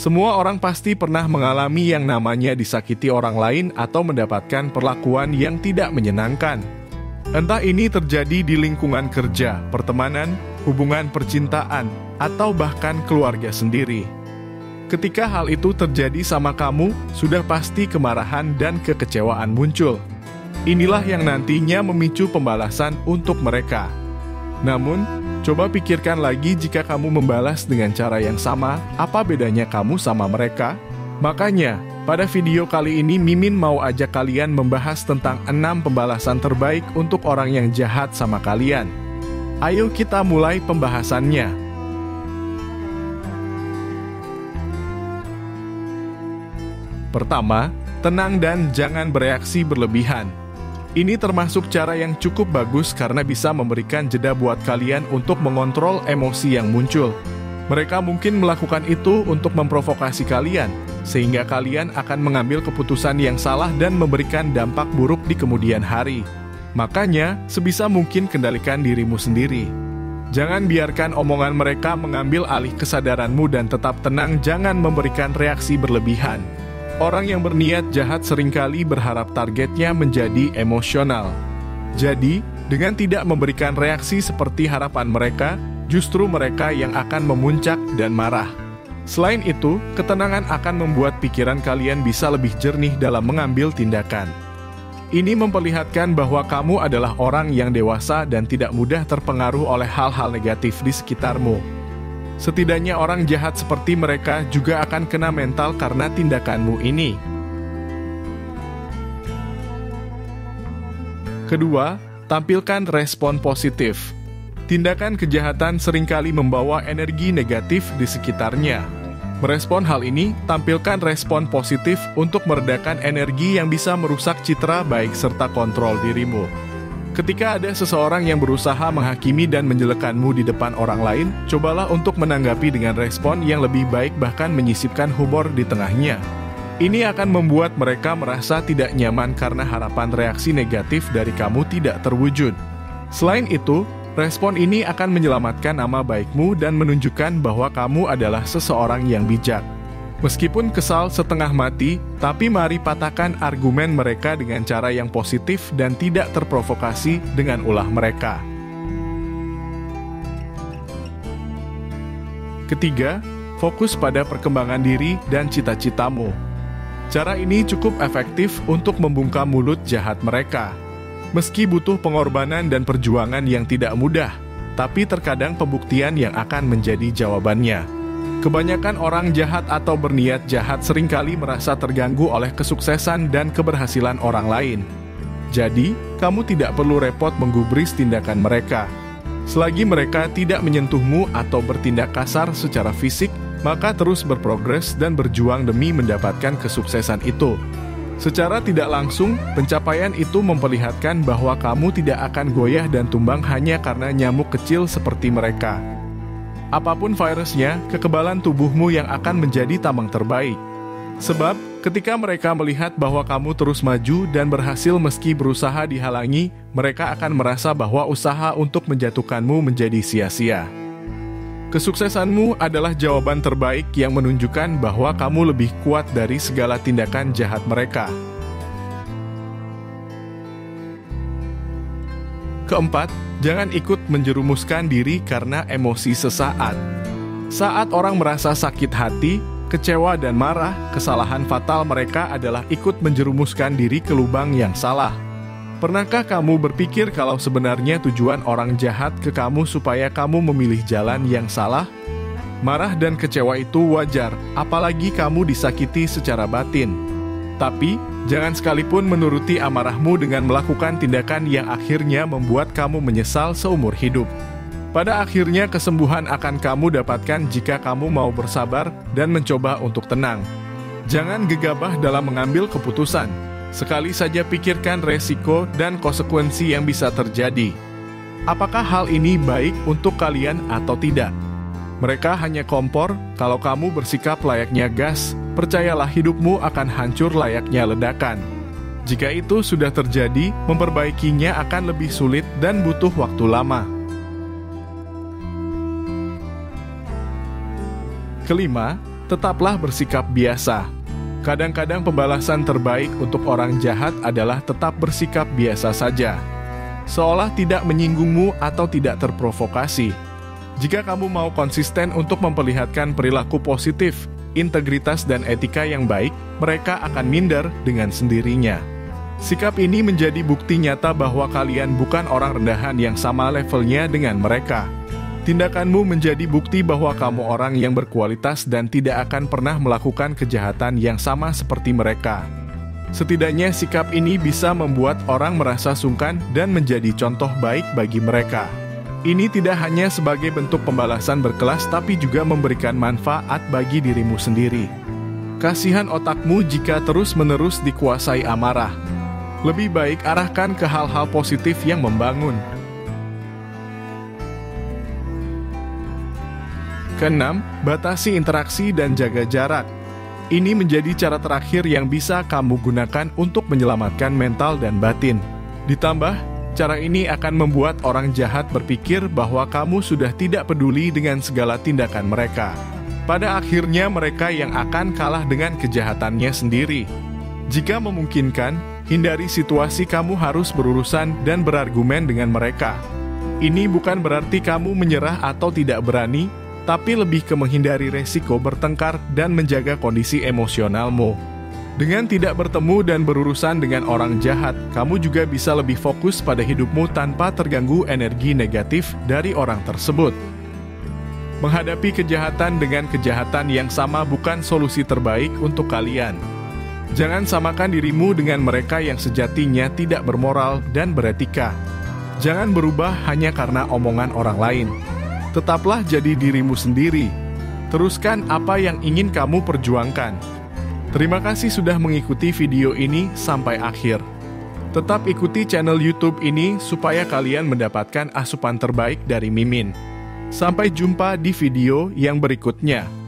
Semua orang pasti pernah mengalami yang namanya disakiti orang lain atau mendapatkan perlakuan yang tidak menyenangkan. Entah ini terjadi di lingkungan kerja, pertemanan, hubungan percintaan, atau bahkan keluarga sendiri. Ketika hal itu terjadi sama kamu, sudah pasti kemarahan dan kekecewaan muncul. Inilah yang nantinya memicu pembalasan untuk mereka. Namun, coba pikirkan lagi jika kamu membalas dengan cara yang sama, apa bedanya kamu sama mereka? Makanya, pada video kali ini Mimin mau ajak kalian membahas tentang 6 pembalasan terbaik untuk orang yang jahat sama kalian. Ayo kita mulai pembahasannya. Pertama, tenang dan jangan bereaksi berlebihan. Ini termasuk cara yang cukup bagus karena bisa memberikan jeda buat kalian untuk mengontrol emosi yang muncul. Mereka mungkin melakukan itu untuk memprovokasi kalian, sehingga kalian akan mengambil keputusan yang salah dan memberikan dampak buruk di kemudian hari. Makanya, sebisa mungkin kendalikan dirimu sendiri. Jangan biarkan omongan mereka mengambil alih kesadaranmu dan tetap tenang, jangan memberikan reaksi berlebihan. Orang yang berniat jahat seringkali berharap targetnya menjadi emosional. Jadi, dengan tidak memberikan reaksi seperti harapan mereka, justru mereka yang akan memuncak dan marah. Selain itu, ketenangan akan membuat pikiran kalian bisa lebih jernih dalam mengambil tindakan. Ini memperlihatkan bahwa kamu adalah orang yang dewasa dan tidak mudah terpengaruh oleh hal-hal negatif di sekitarmu. Setidaknya orang jahat seperti mereka juga akan kena mental karena tindakanmu ini. Kedua, tampilkan respon positif. Tindakan kejahatan seringkali membawa energi negatif di sekitarnya. Merespon hal ini, tampilkan respon positif untuk meredakan energi yang bisa merusak citra baik serta kontrol dirimu. Ketika ada seseorang yang berusaha menghakimi dan menjelekkanmu di depan orang lain, cobalah untuk menanggapi dengan respon yang lebih baik, bahkan menyisipkan humor di tengahnya. Ini akan membuat mereka merasa tidak nyaman karena harapan reaksi negatif dari kamu tidak terwujud. Selain itu, respon ini akan menyelamatkan nama baikmu dan menunjukkan bahwa kamu adalah seseorang yang bijak. Meskipun kesal setengah mati, tapi mari patahkan argumen mereka dengan cara yang positif dan tidak terprovokasi dengan ulah mereka. Ketiga, fokus pada perkembangan diri dan cita-citamu. Cara ini cukup efektif untuk membungkam mulut jahat mereka. Meski butuh pengorbanan dan perjuangan yang tidak mudah, tapi terkadang pembuktian yang akan menjadi jawabannya. Kebanyakan orang jahat atau berniat jahat seringkali merasa terganggu oleh kesuksesan dan keberhasilan orang lain. Jadi, kamu tidak perlu repot menggubris tindakan mereka. Selagi mereka tidak menyentuhmu atau bertindak kasar secara fisik, maka terus berprogres dan berjuang demi mendapatkan kesuksesan itu. Secara tidak langsung, pencapaian itu memperlihatkan bahwa kamu tidak akan goyah dan tumbang hanya karena nyamuk kecil seperti mereka. Apapun virusnya, kekebalan tubuhmu yang akan menjadi tameng terbaik. Sebab, ketika mereka melihat bahwa kamu terus maju dan berhasil meski berusaha dihalangi, mereka akan merasa bahwa usaha untuk menjatuhkanmu menjadi sia-sia. Kesuksesanmu adalah jawaban terbaik yang menunjukkan bahwa kamu lebih kuat dari segala tindakan jahat mereka. Keempat, jangan ikut menjerumuskan diri karena emosi sesaat. Saat orang merasa sakit hati, kecewa dan marah, kesalahan fatal mereka adalah ikut menjerumuskan diri ke lubang yang salah. Pernahkah kamu berpikir kalau sebenarnya tujuan orang jahat ke kamu supaya kamu memilih jalan yang salah? Marah dan kecewa itu wajar, apalagi kamu disakiti secara batin. Tapi, jangan sekalipun menuruti amarahmu dengan melakukan tindakan yang akhirnya membuat kamu menyesal seumur hidup. Pada akhirnya kesembuhan akan kamu dapatkan jika kamu mau bersabar dan mencoba untuk tenang. Jangan gegabah dalam mengambil keputusan. Sekali saja pikirkan resiko dan konsekuensi yang bisa terjadi. Apakah hal ini baik untuk kalian atau tidak? Mereka hanya kompor, kalau kamu bersikap layaknya gas, percayalah hidupmu akan hancur layaknya ledakan. Jika itu sudah terjadi, memperbaikinya akan lebih sulit dan butuh waktu lama. Kelima, Tetaplah bersikap biasa. Kadang-kadang pembalasan terbaik untuk orang jahat adalah tetap bersikap biasa saja, seolah tidak menyinggungmu atau tidak terprovokasi. Jika kamu mau konsisten untuk memperlihatkan perilaku positif, integritas dan etika yang baik, mereka akan minder dengan sendirinya. Sikap ini menjadi bukti nyata bahwa kalian bukan orang rendahan yang sama levelnya dengan mereka. Tindakanmu menjadi bukti bahwa kamu orang yang berkualitas dan tidak akan pernah melakukan kejahatan yang sama seperti mereka. Setidaknya sikap ini bisa membuat orang merasa sungkan dan menjadi contoh baik bagi mereka. Ini tidak hanya sebagai bentuk pembalasan berkelas tapi juga memberikan manfaat bagi dirimu sendiri. Kasihan otakmu jika terus-menerus dikuasai amarah. Lebih baik arahkan ke hal-hal positif yang membangun. Keenam, batasi interaksi dan jaga jarak. Ini menjadi cara terakhir yang bisa kamu gunakan untuk menyelamatkan mental dan batin. Ditambah, cara ini akan membuat orang jahat berpikir bahwa kamu sudah tidak peduli dengan segala tindakan mereka. Pada akhirnya mereka yang akan kalah dengan kejahatannya sendiri. Jika memungkinkan, hindari situasi kamu harus berurusan dan berargumen dengan mereka. Ini bukan berarti kamu menyerah atau tidak berani, tapi lebih ke menghindari resiko bertengkar dan menjaga kondisi emosionalmu. Dengan tidak bertemu dan berurusan dengan orang jahat, kamu juga bisa lebih fokus pada hidupmu tanpa terganggu energi negatif dari orang tersebut. Menghadapi kejahatan dengan kejahatan yang sama bukan solusi terbaik untuk kalian. Jangan samakan dirimu dengan mereka yang sejatinya tidak bermoral dan beretika. Jangan berubah hanya karena omongan orang lain. Tetaplah jadi dirimu sendiri. Teruskan apa yang ingin kamu perjuangkan. Terima kasih sudah mengikuti video ini sampai akhir. Tetap ikuti channel YouTube ini supaya kalian mendapatkan asupan terbaik dari Mimin. Sampai jumpa di video yang berikutnya.